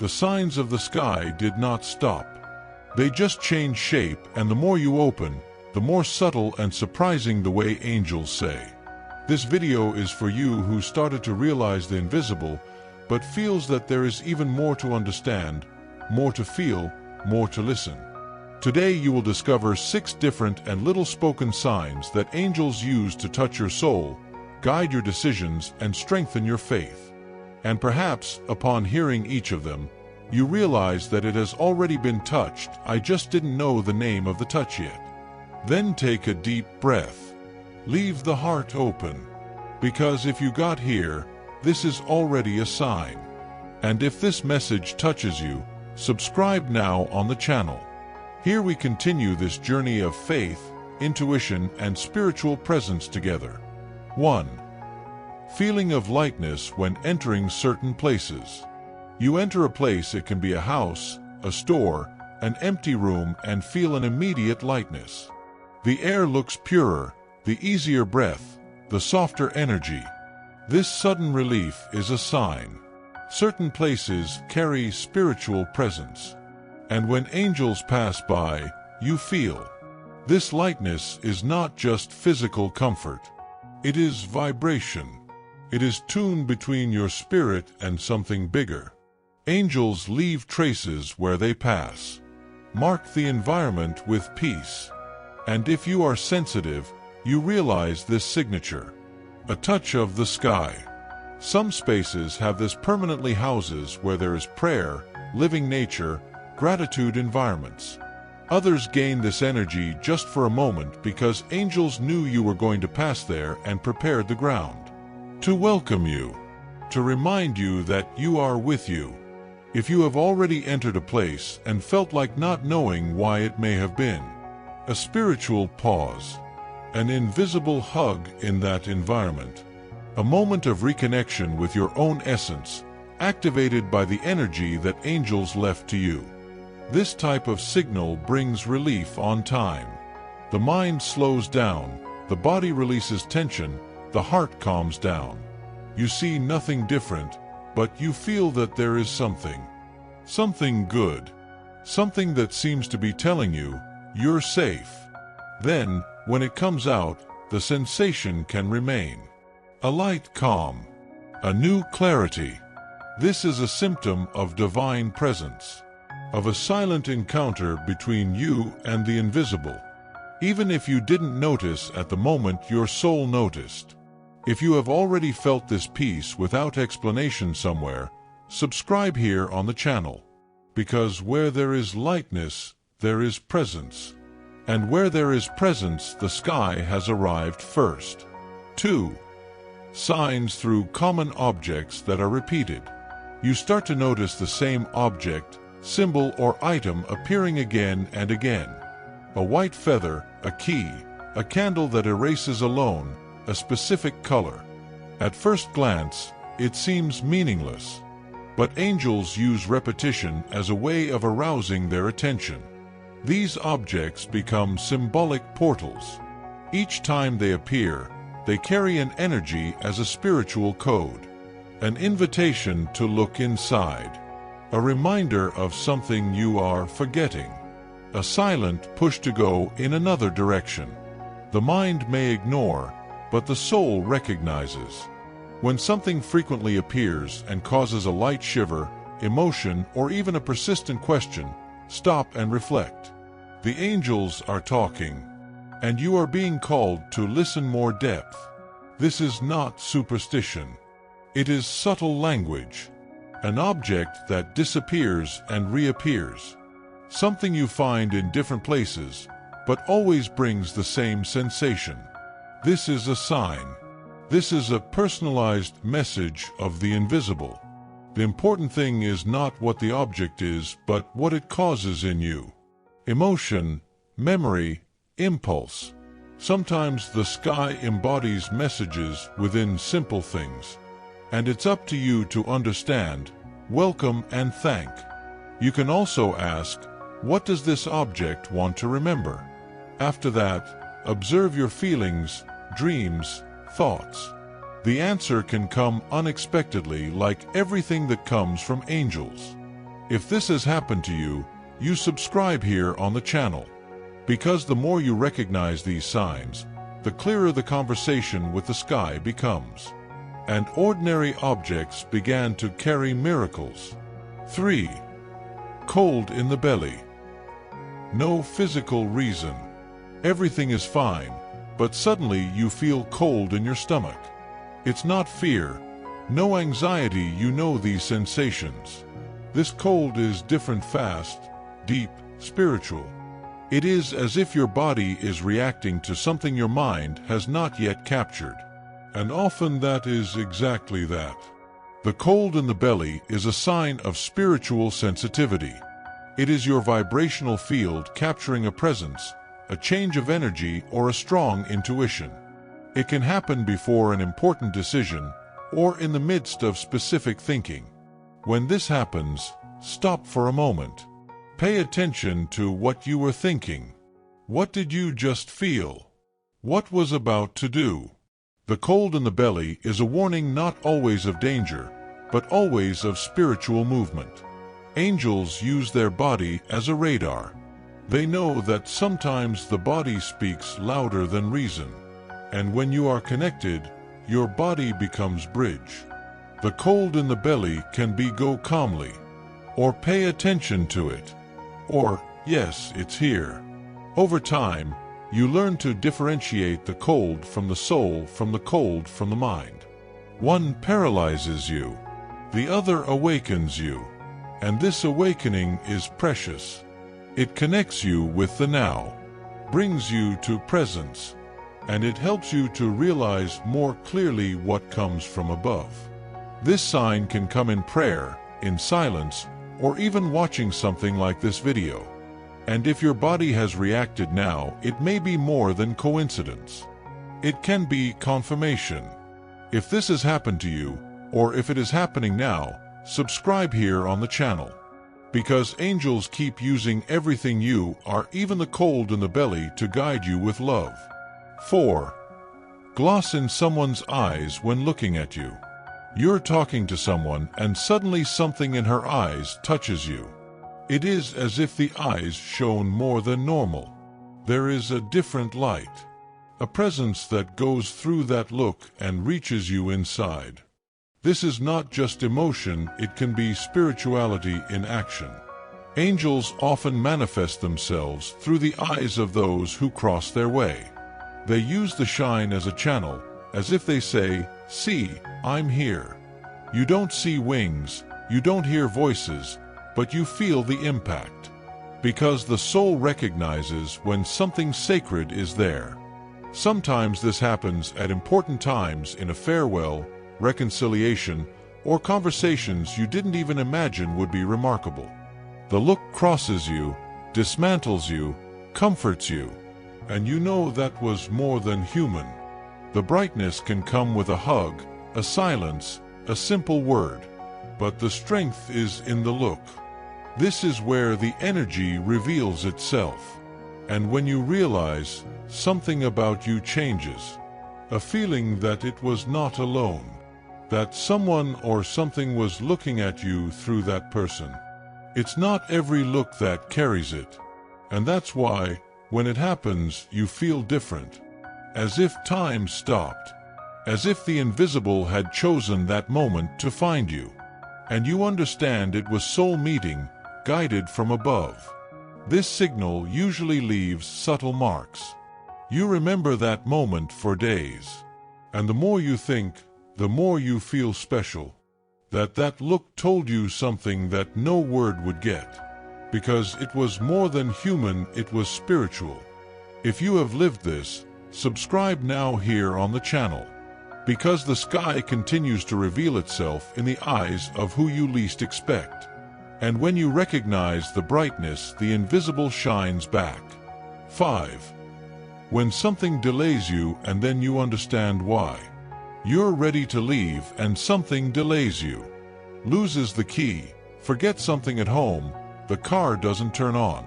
The signs of the sky did not stop. They just changed shape, and the more you open, the more subtle and surprising the way angels say. This video is for you who started to realize the invisible, but feels that there is even more to understand, more to feel, more to listen. Today you will discover 6 different and little-spoken signs that angels use to touch your soul, guide your decisions, and strengthen your faith. And perhaps, upon hearing each of them, you realize that it has already been touched. I just didn't know the name of the touch yet. Then take a deep breath. Leave the heart open. Because if you got here, this is already a sign. And if this message touches you, subscribe now on the channel. Here we continue this journey of faith, intuition, and spiritual presence together. 1. Feeling of lightness when entering certain places. You enter a place, it can be a house, a store, an empty room, and feel an immediate lightness. The air looks purer, the easier breath, the softer energy. This sudden relief is a sign. Certain places carry spiritual presence. And when angels pass by, you feel. This lightness is not just physical comfort. It is vibration. It is tuned between your spirit and something bigger. Angels leave traces where they pass. Mark the environment with peace. And if you are sensitive, you realize this signature. A touch of the sky. Some spaces have this permanently, houses where there is prayer, living nature, gratitude environments. Others gain this energy just for a moment because angels knew you were going to pass there and prepared the ground to welcome you, to remind you that you are with you. If you have already entered a place and felt like not knowing why, it may have been a spiritual pause, an invisible hug in that environment, a moment of reconnection with your own essence, activated by the energy that angels left to you. This type of signal brings relief on time. The mind slows down, the body releases tension, the heart calms down. You see nothing different, but you feel that there is something good, something that seems to be telling you, you're safe. Then, when it comes out, the sensation can remain. A light calm, a new clarity. This is a symptom of divine presence, of a silent encounter between you and the invisible. Even if you didn't notice at the moment, your soul noticed. If you have already felt this peace without explanation somewhere, subscribe here on the channel. Because where there is lightness, there is presence. And where there is presence, the sky has arrived first. 2. Signs through common objects that are repeated. You start to notice the same object, symbol, or item appearing again and again. A white feather, a key, a candle that erases alone, a specific color. At first glance, it seems meaningless. But angels use repetition as a way of arousing their attention. These objects become symbolic portals. Each time they appear, they carry an energy as a spiritual code, an invitation to look inside, a reminder of something you are forgetting, a silent push to go in another direction. The mind may ignore, but the soul recognizes. When something frequently appears and causes a light shiver, emotion, or even a persistent question, stop and reflect. The angels are talking, and you are being called to listen more depth. This is not superstition. It is subtle language, an object that disappears and reappears. Something you find in different places, but always brings the same sensation. This is a sign. This is a personalized message of the invisible. The important thing is not what the object is, but what it causes in you. Emotion, memory, impulse. Sometimes the sky embodies messages within simple things. And it's up to you to understand, welcome, and thank. You can also ask, what does this object want to remember? After that, observe your feelings, dreams, thoughts. The answer can come unexpectedly, like everything that comes from angels. If this has happened to you, you subscribe here on the channel. Because the more you recognize these signs, the clearer the conversation with the sky becomes. And ordinary objects began to carry miracles. 3. Cold in the belly. No physical reason. Everything is fine, but suddenly you feel cold in your stomach. It's not fear, no anxiety, you know these sensations. This cold is different, fast, deep, spiritual. It is as if your body is reacting to something your mind has not yet captured. And often that is exactly that. The cold in the belly is a sign of spiritual sensitivity. It is your vibrational field capturing a presence, a change of energy, or a strong intuition. It can happen before an important decision or in the midst of specific thinking. When this happens, stop for a moment. Pay attention to what you were thinking. What did you just feel? What was about to do? The cold in the belly is a warning not always of danger, but always of spiritual movement. Angels use their body as a radar. They know that sometimes the body speaks louder than reason. And when you are connected, your body becomes bridge. The cold in the belly can be go calmly, or pay attention to it, or yes, it's here. Over time, you learn to differentiate the cold from the soul, from the cold from the mind. One paralyzes you, the other awakens you, and this awakening is precious. It connects you with the now, brings you to presence, and it helps you to realize more clearly what comes from above. This sign can come in prayer, in silence, or even watching something like this video. And if your body has reacted now, it may be more than coincidence. It can be confirmation. If this has happened to you, or if it is happening now, subscribe here on the channel. Because angels keep using everything you are, even the cold in the belly, to guide you with love. 4. Gloss in someone's eyes when looking at you. You're talking to someone and suddenly something in her eyes touches you. It is as if the eyes shone more than normal. There is a different light, a presence that goes through that look and reaches you inside. This is not just emotion, it can be spirituality in action. Angels often manifest themselves through the eyes of those who cross their way. They use the shine as a channel, as if they say, "See, I'm here." You don't see wings, you don't hear voices, but you feel the impact. Because the soul recognizes when something sacred is there. Sometimes this happens at important times in a farewell, reconciliation, or conversations you didn't even imagine would be remarkable. The look crosses you, dismantles you, comforts you, and you know that was more than human. The brightness can come with a hug, a silence, a simple word, but the strength is in the look. This is where the energy reveals itself. And when you realize, something about you changes. A feeling that it was not alone. That someone or something was looking at you through that person. It's not every look that carries it. And that's why, when it happens, you feel different. As if time stopped. As if the invisible had chosen that moment to find you. And you understand it was soul meeting, guided from above. This signal usually leaves subtle marks. You remember that moment for days. And the more you think, the more you feel special. That look told you something that no word would get. Because it was more than human, it was spiritual. If you have lived this, subscribe now here on the channel. Because the sky continues to reveal itself in the eyes of who you least expect. And when you recognize the brightness, the invisible shines back. 5. When something delays you and then you understand why. You're ready to leave and something delays you. Loses the key, forget something at home, the car doesn't turn on.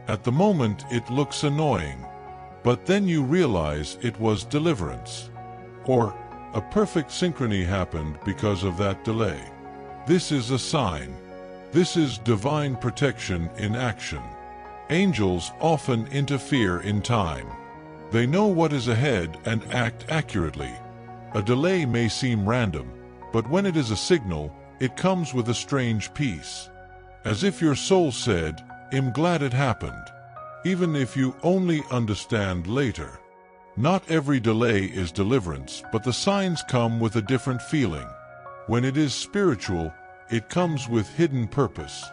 At the moment it looks annoying. But then you realize it was deliverance. Or a perfect synchrony happened because of that delay. This is a sign. This is divine protection in action. Angels often interfere in time. They know what is ahead and act accurately. A delay may seem random, but when it is a signal, it comes with a strange peace. As if your soul said, "I'm glad it happened," even if you only understand later. Not every delay is deliverance, but the signs come with a different feeling. When it is spiritual, it comes with hidden purpose.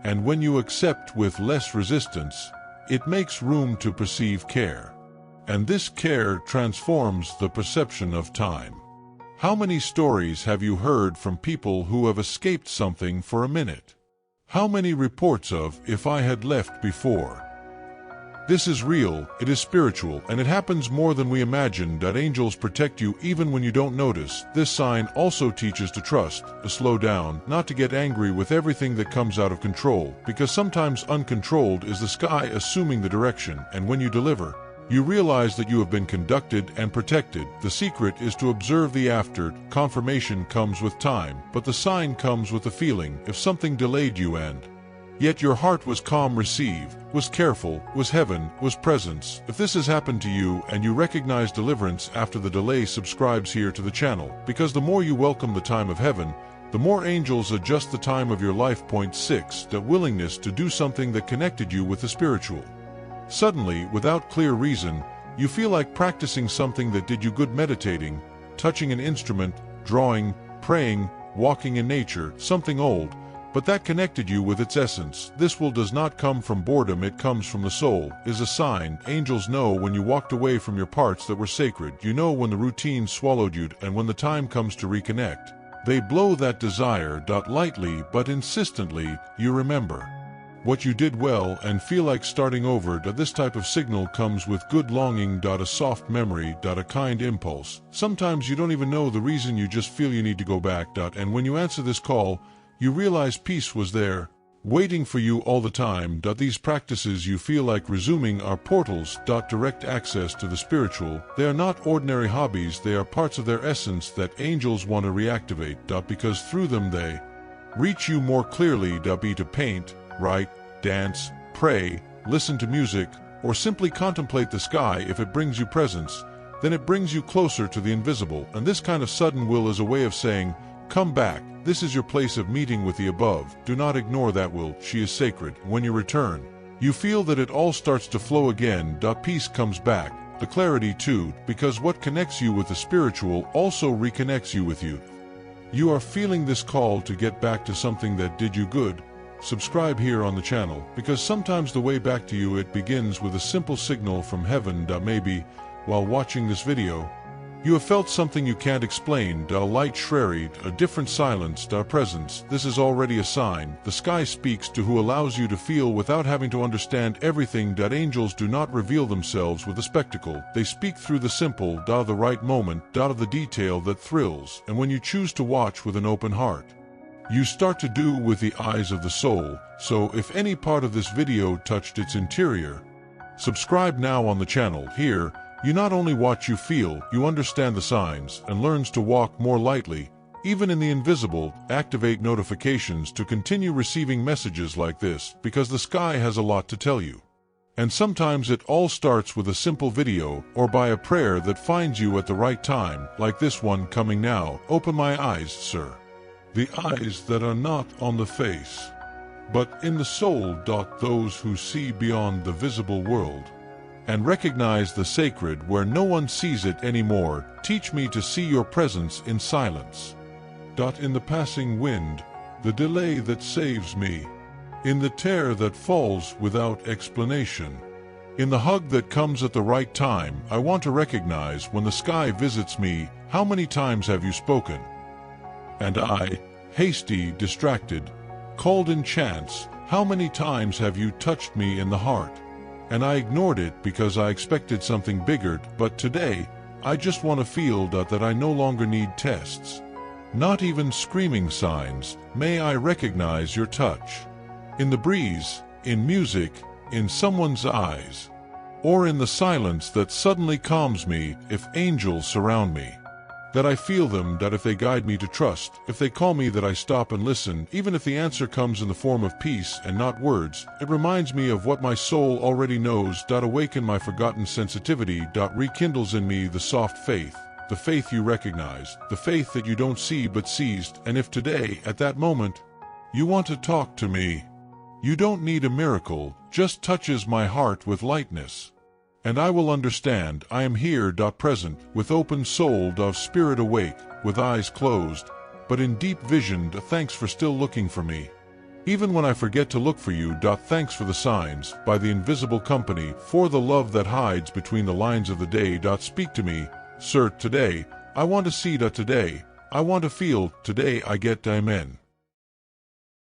And when you accept with less resistance, it makes room to perceive care. And this care transforms the perception of time. How many stories have you heard from people who have escaped something for a minute? How many reports of, "if I had left before"? This is real, it is spiritual, and it happens more than we imagine. That angels protect you even when you don't notice. This sign also teaches to trust, to slow down, not to get angry with everything that comes out of control, because sometimes uncontrolled is the sky assuming the direction, and when you deliver, you realize that you have been conducted and protected. The secret is to observe the after. Confirmation comes with time, but the sign comes with the feeling. If something delayed you and yet your heart was calm, receive, was careful, was heaven, was presence. If this has happened to you and you recognize deliverance after the delay, subscribes here to the channel, because the more you welcome the time of heaven, the more angels adjust the time of your life. Point 6. The willingness to do something that connected you with the spiritual. Suddenly, without clear reason, you feel like practicing something that did you good, meditating, touching an instrument, drawing, praying, walking in nature, something old, but that connected you with its essence. This will does not come from boredom, it comes from the soul, is a sign. Angels know when you walked away from your parts that were sacred. You know when the routine swallowed you, and when the time comes to reconnect, they blow that desire. Lightly but insistently, you remember what you did well and feel like starting over. This type of signal comes with good longing. A soft memory. A kind impulse. Sometimes you don't even know the reason, you just feel you need to go back. And when you answer this call, you realize peace was there, waiting for you all the time. These practices you feel like resuming are portals. Direct access to the spiritual. They are not ordinary hobbies, they are parts of their essence that angels want to reactivate. Because through them they reach you more clearly. Be to paint, write, dance, pray, listen to music, or simply contemplate the sky. If it brings you presence, then it brings you closer to the invisible. And this kind of sudden will is a way of saying, "Come back. This is your place of meeting with the above. Do not ignore that will. She is sacred." When you return, you feel that it all starts to flow again. Peace comes back. The clarity too, because what connects you with the spiritual also reconnects you with you. You are feeling this call to get back to something that did you good. Subscribe here on the channel, because sometimes the way back to you, it begins with a simple signal from heaven. Maybe, while watching this video, you have felt something you can't explain. A light shriered, a different silence, a presence. This is already a sign. The sky speaks to who allows you to feel without having to understand everything. Angels do not reveal themselves with a spectacle. They speak through the simple, the right moment, of the detail that thrills. And when you choose to watch with an open heart, you start to do with the eyes of the soul. So if any part of this video touched its interior, subscribe now on the channel. Here, you not only watch, you feel, you understand the signs, and learns to walk more lightly, even in the invisible. Activate notifications to continue receiving messages like this, because the sky has a lot to tell you. And sometimes it all starts with a simple video, or by a prayer that finds you at the right time, like this one coming now. Open my eyes, sir. The eyes that are not on the face, but in the soul. Those who see beyond the visible world and recognize the sacred where no one sees it anymore. Teach me to see your presence in silence. In the passing wind, the delay that saves me, in the tear that falls without explanation, in the hug that comes at the right time. I want to recognize when the sky visits me. How many times have you spoken? And I, hasty, distracted, called in chance. How many times have you touched me in the heart? And I ignored it because I expected something bigger. But today, I just want to feel that I no longer need tests. Not even screaming signs. May I recognize your touch. In the breeze, in music, in someone's eyes, or in the silence that suddenly calms me. If angels surround me, That I feel them, that if they guide me to trust, if they call me that I stop and listen, even if the answer comes in the form of peace and not words, it reminds me of what my soul already knows. Awaken my forgotten sensitivity. Rekindles in me the soft faith, the faith you recognize, the faith that you don't see but seized. And if today, at that moment, you want to talk to me, you don't need a miracle, just touches my heart with lightness. And I will understand. I am here. Present, with open soul. Spirit awake, with eyes closed, but in deep vision. Thanks for still looking for me. Even when I forget to look for you. Thanks for the signs, by the invisible company, for the love that hides between the lines of the day. Speak to me, sir, today. I want to see. Today, I want to feel. Today I get. Amen.